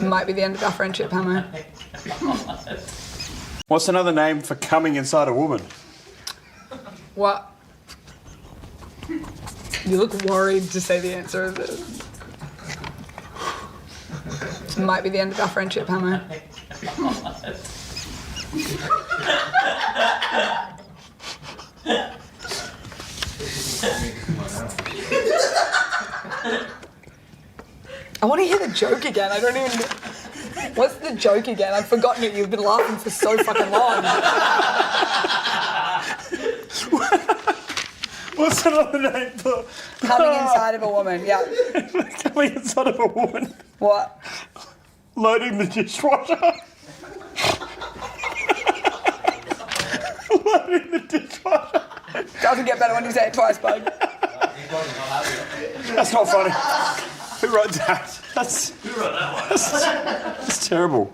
Might be the end of our friendship, Hamo. What's another name for coming inside a woman? What? You look worried to say the answer of this. Might be the end of our friendship, Hamo. I want to hear the joke again. I don't even... What's the joke again? I've forgotten it. You've been laughing for so fucking long. What's another name for... Coming inside of a woman, yeah. Coming inside of a woman. What? Loading the dishwasher. Loading the dishwasher. Doesn't get better when you say it twice, bud. That's not funny. Who wrote that? Who wrote that one? That's terrible.